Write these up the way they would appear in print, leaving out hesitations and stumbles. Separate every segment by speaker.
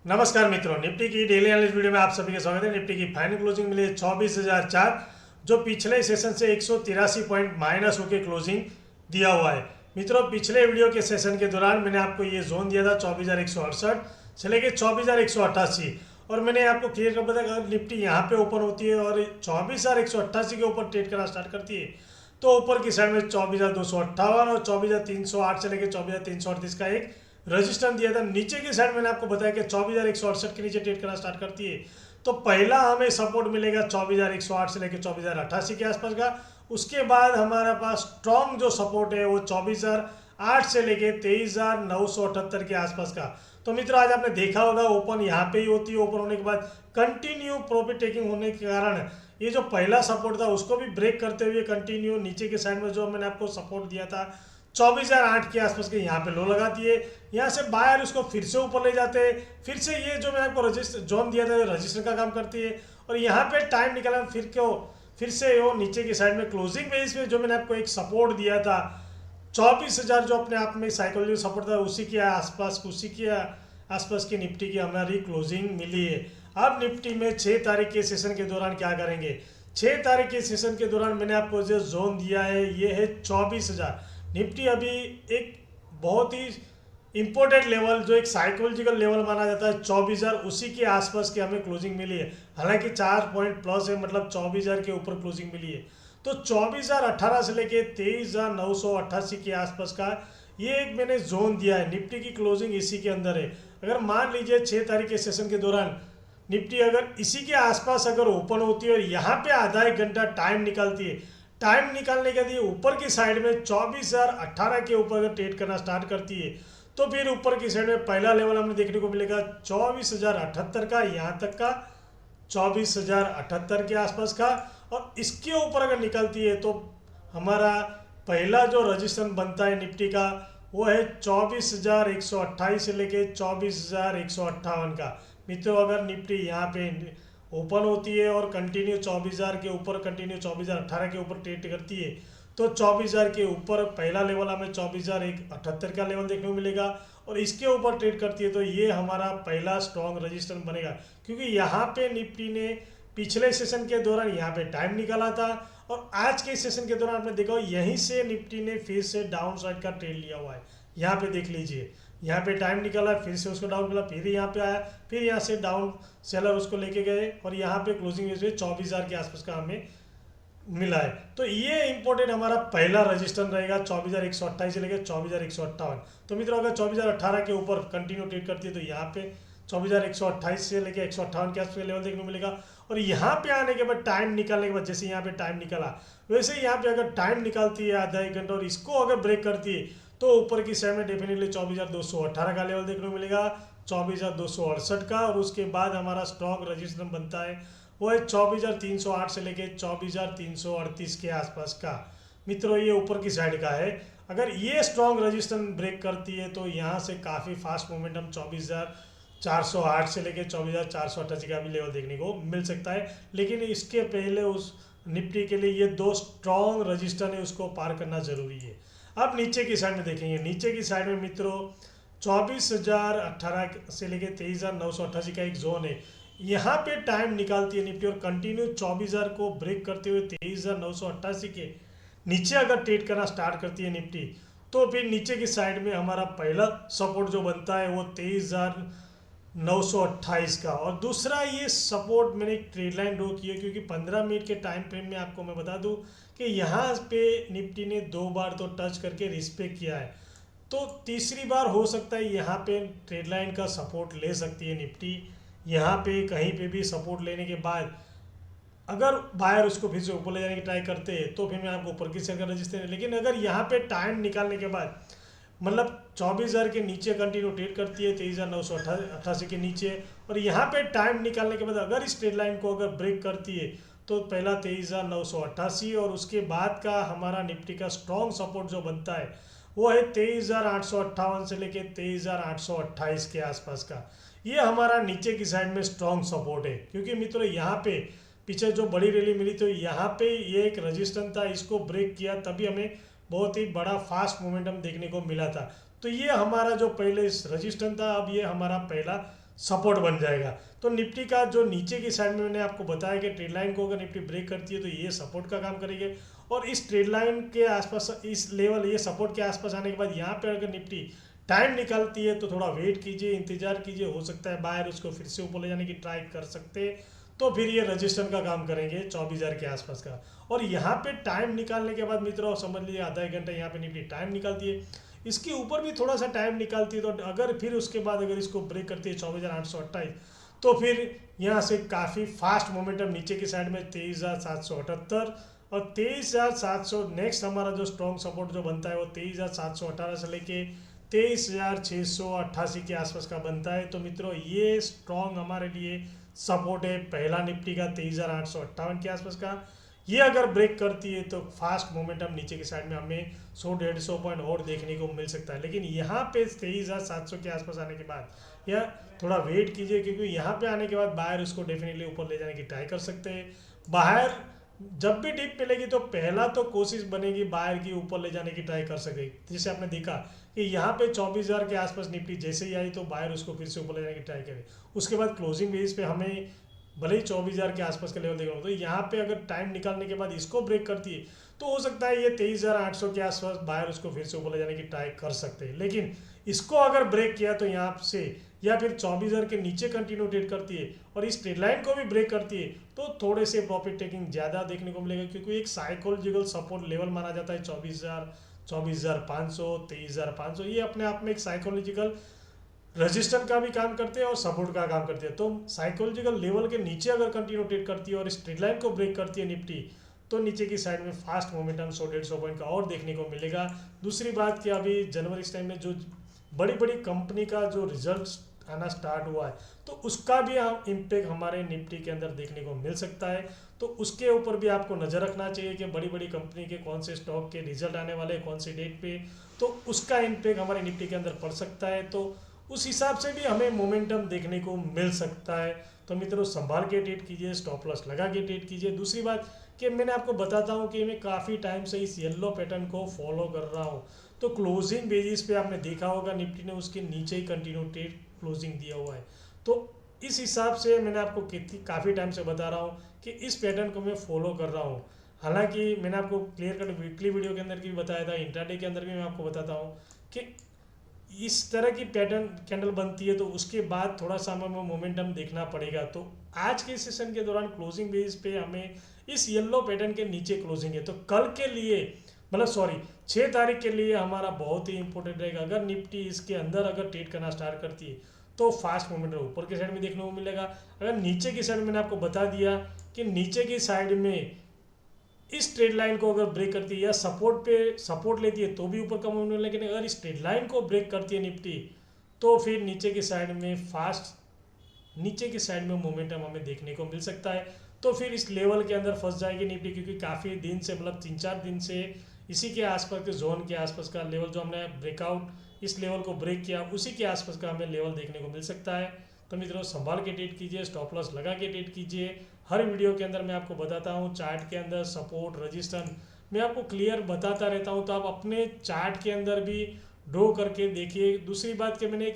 Speaker 1: नमस्कार मित्रों, निफ्टी की डेली एनालिसिस वीडियो में आप सभी का स्वागत है। निफ्टी की फाइनल क्लोजिंग मिली है 24,004, जो पिछले सेशन से 183 पॉइंट माइनस होकर क्लोजिंग दिया हुआ है। मित्रों, पिछले वीडियो के सेशन के दौरान मैंने आपको ये जोन दिया था 24,168 से लेकर 24,188, और मैंने आपको क्लियर कर बताया अगर निफ्टी यहाँ पे ओपन होती है और 24,188 के ऊपर ट्रेड करना स्टार्ट करती है तो ऊपर की साइड में 24,258 और 24,308 से लेकर 24,338 का एक रजिस्टर दिया था। नीचे की साइड मैंने आपको बताया कि 24,168 के नीचे ट्रेड करना स्टार्ट करती है तो पहला हमें सपोर्ट मिलेगा 24,108 से लेकर 24,088 के आसपास का। उसके बाद हमारे पास स्ट्रॉन्ग जो सपोर्ट है वो 24,008 से लेकर 23,978 के आसपास का। तो मित्रों, आज आपने देखा होगा ओपन यहाँ पे ही होती है। ओपन होने के बाद कंटिन्यू प्रॉफिट टेकिंग होने के कारण ये जो पहला सपोर्ट था उसको भी ब्रेक करते हुए कंटिन्यू नीचे के साइड में जो मैंने आपको सपोर्ट दिया था 24,008 के आसपास के यहाँ पे लो लगाती है। यहाँ से बायर उसको फिर से ऊपर ले जाते हैं, फिर से ये जो मैं आपको रजिस्टर जोन दिया था रजिस्टर का काम करती है और यहाँ पे टाइम निकाला फिर से वो नीचे की साइड में क्लोजिंग बेस पे जो मैंने आपको एक सपोर्ट दिया था 24,000 जो अपने आप में साइकोलॉजिकल सपोर्ट था उसी के आसपास की निफ्टी की हमारी क्लोजिंग मिली है। अब निफ्टी में 6 तारीख के सेशन के दौरान क्या करेंगे। 6 तारीख के सेशन के दौरान मैंने आपको जो जोन दिया है ये है 24,000। निफ्टी अभी एक बहुत ही इंपॉर्टेंट लेवल जो एक साइकोलॉजिकल लेवल माना जाता है 24,000, उसी के आसपास की हमें क्लोजिंग मिली है। हालांकि 4 पॉइंट प्लस है, मतलब 24,000 के ऊपर क्लोजिंग मिली है। तो 24,018 से लेके 23,988 के आसपास का ये एक मैंने जोन दिया है। निफ्टी की क्लोजिंग इसी के अंदर है। अगर मान लीजिए 6 तारीख के सेशन के दौरान निफ्टी अगर इसी के आसपास अगर ओपन होती है और यहाँ पे आधा एक घंटा टाइम निकालती है, टाइम निकालने के लिए ऊपर की साइड में 24,018 के ऊपर अगर ट्रेड करना स्टार्ट करती है तो फिर ऊपर की साइड में पहला लेवल हमें देखने को मिलेगा 24,078 का, यहाँ तक का 24,078 के आसपास का। और इसके ऊपर अगर निकलती है तो हमारा पहला जो रजिस्टर बनता है निफ्टी का वो है 24,128 से लेके 24,158 का। मित्रों, अगर निफ्टी यहाँ पे ओपन होती है और कंटिन्यू 24,000 के ऊपर कंटिन्यू 24,018 के ऊपर ट्रेड करती है तो 24,000 के ऊपर पहला लेवल हमें 24,078 का लेवल देखने को मिलेगा और इसके ऊपर ट्रेड करती है तो ये हमारा पहला स्ट्रॉन्ग रजिस्टर बनेगा। क्योंकि यहाँ पे निफ्टी ने पिछले सेशन के दौरान यहाँ पे टाइम निकाला था और आज के सेशन के दौरान आपने देखा यहीं से निफ्टी ने फिर से डाउन साइड का ट्रेड लिया हुआ है। यहाँ पे देख लीजिए, यहाँ पे टाइम निकाला, फिर से उसको डाउन किया, फिर यहाँ पे आया, फिर यहाँ से डाउन सेलर उसको लेके गए और यहाँ पे क्लोजिंग में 24,000 के आसपास का हमें मिला है। तो ये इंपॉर्टेंट हमारा पहला रजिस्टर रहेगा 24,128 से लेकर 24,158। तो मित्रों, अगर 24,018 के ऊपर कंटिन्यू ट्रेड करती है तो यहाँ पे 24,128 से लेकर 158 के आसपास लेवल देखने को मिलेगा। और यहाँ पे आने के बाद टाइम निकालने के बाद जैसे यहाँ पे टाइम निकाला वैसे ही यहाँ पे अगर टाइम निकालती है आधा एक घंटा और इसको अगर ब्रेक करती है तो ऊपर की साइड में डेफिनेटली 24,218 का लेवल देखने को मिलेगा, 24,268 का। और उसके बाद हमारा स्ट्रॉन्ग रजिस्टर बनता है वो है 24,308 से लेके 24,338 के आसपास का। मित्रों, ये ऊपर की साइड का है। अगर ये स्ट्रॉन्ग रजिस्टर ब्रेक करती है तो यहाँ से काफ़ी फास्ट मोमेंटम 24,408 से लेके 24,488 का भी लेवल देखने को मिल सकता है। लेकिन इसके पहले उस निफ्टी के लिए ये 2 स्ट्रॉन्ग रजिस्टर है, उसको पार करना जरूरी है। अब नीचे की साइड में देखेंगे, नीचे की साइड में मित्रों 24,018 से लेके 23,988 का एक जोन है। यहाँ पे टाइम निकालती है निफ्टी और कंटिन्यू 24,000 को ब्रेक करते हुए 23,988 के नीचे अगर ट्रेड करना स्टार्ट करती है निफ्टी तो फिर नीचे की साइड में हमारा पहला सपोर्ट जो बनता है वो 23,928 का। और दूसरा ये सपोर्ट मैंने एक ट्रेड लाइन ड्रॉ की है क्योंकि 15 मिनट के टाइम फ्रेम में आपको मैं बता दूं कि यहाँ पे निफ्टी ने 2 बार तो टच करके रिस्पेक्ट किया है, तो तीसरी बार हो सकता है यहाँ पे ट्रेड लाइन का सपोर्ट ले सकती है निफ्टी। यहाँ पे कहीं पे भी सपोर्ट लेने के बाद अगर बायर उसको फिर से ऊपर ले जाने की ट्राई करते हैं तो फिर मैं आपको ऊपर की साइड का रजिस्टर है। लेकिन अगर यहाँ पे टाइम निकालने के बाद मतलब 24,000 के नीचे कंटिन्यू ट्रेड करती है 23,988 के नीचे और यहाँ पे टाइम निकालने के बाद अगर इस ट्रेड लाइन को अगर ब्रेक करती है तो पहला 23,988 और उसके बाद का हमारा निफ्टी का स्ट्रॉन्ग सपोर्ट जो बनता है वो है 23,858 से लेके 23,828 के आसपास का। ये हमारा नीचे की साइड में स्ट्रॉन्ग सपोर्ट है। क्योंकि मित्रों यहाँ पे पीछे जो बड़ी रैली मिली तो यहाँ पे ये एक रजिस्टेंस था, इसको ब्रेक किया तभी हमें बहुत ही बड़ा फास्ट मोमेंटम देखने को मिला था। तो ये हमारा जो पहले रजिस्टेंस था अब ये हमारा पहला सपोर्ट बन जाएगा। तो निफ्टी का जो नीचे की साइड में मैंने आपको बताया कि ट्रेड लाइन को अगर निफ्टी ब्रेक करती है तो ये सपोर्ट का काम करेगी, और इस ट्रेड लाइन के आसपास, इस लेवल, ये सपोर्ट के आसपास आने के बाद यहाँ पे अगर निफ्टी टाइम निकालती है तो थोड़ा वेट कीजिए, इंतजार कीजिए, हो सकता है बाहर उसको फिर से ऊपर ले जाने की ट्राई कर सकते हैं, तो फिर ये रजिस्टर का काम करेंगे 24,000 के आसपास का। और यहाँ पे टाइम निकालने के बाद मित्रों समझ लीजिए आधा एक घंटा यहाँ पे निफ्टी टाइम निकालती है, इसके ऊपर भी थोड़ा सा टाइम निकालती है, तो अगर फिर उसके बाद अगर इसको ब्रेक करती है 24,828, तो फिर यहाँ से काफ़ी फास्ट मोमेंटम नीचे की साइड में 23,778, और 23,700 नेक्स्ट हमारा जो स्ट्रॉन्ग सपोर्ट जो बनता है वो 23,718 से लेके 23,688 के आसपास का बनता है। तो मित्रों ये स्ट्रॉन्ग हमारे लिए सपोर्ट है पहला निफ्टी का 23,858 के आसपास का। ये अगर ब्रेक करती है तो फास्ट मोमेंटम नीचे की साइड में हमें 100-150 पॉइंट और देखने को मिल सकता है, लेकिन यहाँ पे 23,700 के आसपास आने के बाद या थोड़ा वेट कीजिए, क्योंकि यहाँ पे आने के बाद बाहर उसको डेफिनेटली ऊपर ले जाने की ट्राई कर सकते हैं। बाहर जब भी डिप मिलेगी तो पहला तो कोशिश बनेगी बाहर की ऊपर ले जाने की ट्राई कर सके, जैसे आपने देखा कि यहाँ पे 24,000 के आसपास निफ्टी जैसे ही आई तो बाहर उसको फिर से ऊपर ले जाने की ट्राई करे, उसके बाद क्लोजिंग बेस पे हमें भले ही 24,000 के आसपास का लेवल देखना हो, तो यहाँ पे अगर टाइम निकालने के बाद इसको ब्रेक करती है तो हो सकता है ये 23,800 के आसपास बाहर उसको फिर से ऊपर ले जाने की ट्राई कर सकते हैं। लेकिन इसको अगर ब्रेक किया तो यहाँ से या फिर 24,000 के नीचे कंटिन्यू ट्रेड करती है और इस ट्रेड लाइन को भी ब्रेक करती है तो थोड़े से प्रॉफिट टेकिंग ज़्यादा देखने को मिलेगा, क्योंकि एक साइकोलॉजिकल सपोर्ट लेवल माना जाता है 24,000, 24,500, 23,500, ये अपने आप में एक साइकोलॉजिकल रजिस्टर का भी काम करते हैं और सपोर्ट का काम करते हैं। तो साइकोलॉजिकल लेवल के नीचे अगर कंटिन्यू ट्रेड करती है और इस ट्रेड लाइन को ब्रेक करती है निफ्टी, तो नीचे की साइड में फास्ट मोमेंटम 100-150 पॉइंट का और देखने को मिलेगा। दूसरी बात कि अभी जनवरी इस टाइम में जो बड़ी बड़ी कंपनी का जो रिजल्ट आना स्टार्ट हुआ है तो उसका भी इम्पेक्ट हमारे निफ्टी के अंदर देखने को मिल सकता है, तो उसके ऊपर भी आपको नज़र रखना चाहिए कि बड़ी बड़ी कंपनी के कौन से स्टॉक के रिजल्ट आने वाले हैं, कौन सी डेट पे, तो उसका इम्पेक्ट हमारे निफ्टी के अंदर पड़ सकता है, तो उस हिसाब से भी हमें मोमेंटम देखने को मिल सकता है। तो मित्रों संभाल के ट्रेड कीजिए, स्टॉप लॉस लगा के ट्रेड कीजिए। दूसरी बात कि मैंने आपको बताता हूँ कि मैं काफ़ी टाइम से इस येलो पैटर्न को फॉलो कर रहा हूँ, तो क्लोजिंग बेसिस पे आपने देखा होगा निफ्टी ने उसके नीचे ही कंटिन्यू ट्रेड क्लोजिंग दिया हुआ है, तो इस हिसाब से मैंने आपको काफ़ी टाइम से बता रहा हूँ कि इस पैटर्न को मैं फॉलो कर रहा हूँ। हालांकि मैंने आपको क्लियर कट वीकली वीडियो के अंदर भी बताया था, इंट्राडे के अंदर भी मैं आपको बताता हूँ कि इस तरह की पैटर्न कैंडल बनती है तो उसके बाद थोड़ा सा हमें मोमेंटम देखना पड़ेगा। तो आज के सेशन के दौरान क्लोजिंग बेस पे हमें इस येलो पैटर्न के नीचे क्लोजिंग है, तो कल के लिए मतलब सॉरी 6 तारीख के लिए हमारा बहुत ही इंपॉर्टेंट रहेगा। अगर निफ्टी इसके अंदर अगर ट्रेड करना स्टार्ट करती है तो फास्ट मोमेंटम ऊपर की साइड में देखने को मिलेगा। अगर नीचे की साइड मैंने आपको बता दिया कि नीचे की साइड में इस ट्रेड लाइन को अगर ब्रेक करती है या सपोर्ट लेती है तो भी ऊपर का मूवमेंट, लेकिन अगर इस ट्रेड लाइन को ब्रेक करती है निफ्टी तो फिर नीचे की साइड में नीचे की साइड में मोमेंटम हमें देखने को मिल सकता है, तो फिर इस लेवल के अंदर फंस जाएगी निफ्टी, क्योंकि काफ़ी दिन से मतलब 3-4 दिन से इसी के आसपास के जोन के आसपास का लेवल जो हमने ब्रेकआउट इस लेवल को ब्रेक किया उसी के आसपास का हमें लेवल देखने को मिल सकता है। तो मित्रों संभाल के ट्रेड कीजिए, स्टॉप लॉस लगा के ट्रेड कीजिए। हर वीडियो के अंदर मैं आपको बताता हूँ चार्ट के अंदर सपोर्ट रजिस्टेंस मैं आपको क्लियर बताता रहता हूँ, तो आप अपने चार्ट के अंदर भी ड्रॉ करके देखिए। दूसरी बात कि मैंने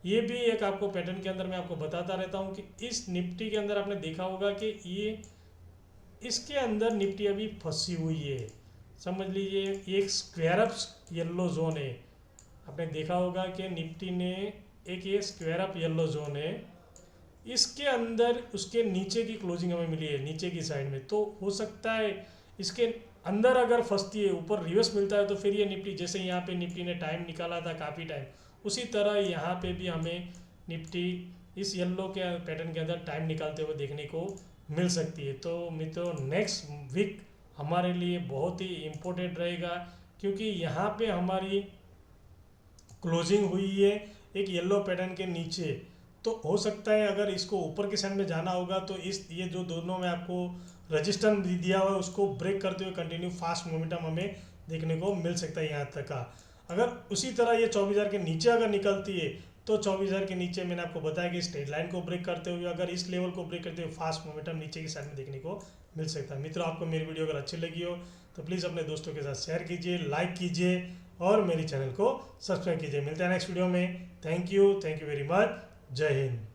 Speaker 1: ये भी एक आपको पैटर्न के अंदर मैं आपको बताता रहता हूँ कि इस निफ्टी के अंदर आपने देखा होगा कि ये इसके अंदर निफ्टी अभी फंसी हुई है, समझ लीजिए एक स्क्वायर अप येलो जोन है। आपने देखा होगा कि निफ्टी ने एक ये स्क्वायर अप येलो जोन है, इसके अंदर उसके नीचे की क्लोजिंग हमें मिली है नीचे की साइड में, तो हो सकता है इसके अंदर अगर फंसती है ऊपर रिवर्स मिलता है तो फिर ये निफ्टी जैसे यहाँ पे निफ्टी ने टाइम निकाला था काफ़ी टाइम, उसी तरह यहाँ पे भी हमें निफ्टी इस येलो के पैटर्न के अंदर टाइम निकालते हुए देखने को मिल सकती है। तो मित्रों नेक्स्ट वीक हमारे लिए बहुत ही इम्पोर्टेंट रहेगा, क्योंकि यहाँ पे हमारी क्लोजिंग हुई है एक येलो पैटर्न के नीचे, तो हो सकता है अगर इसको ऊपर की साइड में जाना होगा तो ये जो दोनों में आपको रजिस्टर दिया हुआ है उसको ब्रेक करते हुए कंटिन्यू फास्ट मोमेंटम हमें देखने को मिल सकता है यहाँ तक का। अगर उसी तरह ये 24,000 के नीचे अगर निकलती है तो 24,000 के नीचे मैंने आपको बताया कि स्ट्रेट लाइन को ब्रेक करते हुए अगर इस लेवल को ब्रेक करते हुए फास्ट मोमेंटम नीचे की साइड में देखने को मिल सकता है। मित्रों आपको मेरी वीडियो अगर अच्छी लगी हो तो प्लीज़ अपने दोस्तों के साथ शेयर कीजिए, लाइक कीजिए और मेरी चैनल को सब्सक्राइब कीजिए। मिलते हैं नेक्स्ट वीडियो में। Thank you very much. जय हिंद।